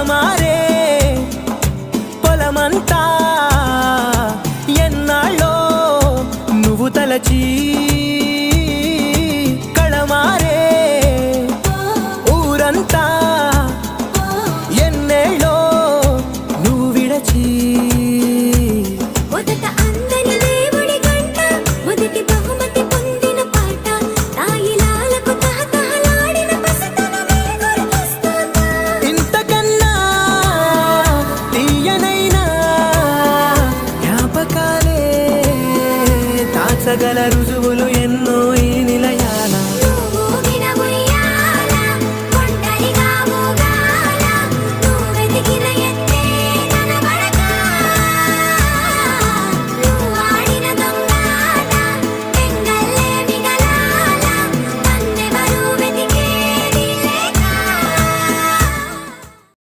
కళమారే పొలమంతా ఎన్నాళ్ళో నువ్వు తలచి కళమారే ఊరంతా ఎన్నేళ్ళో నువ్వు విడచి సగల రుజు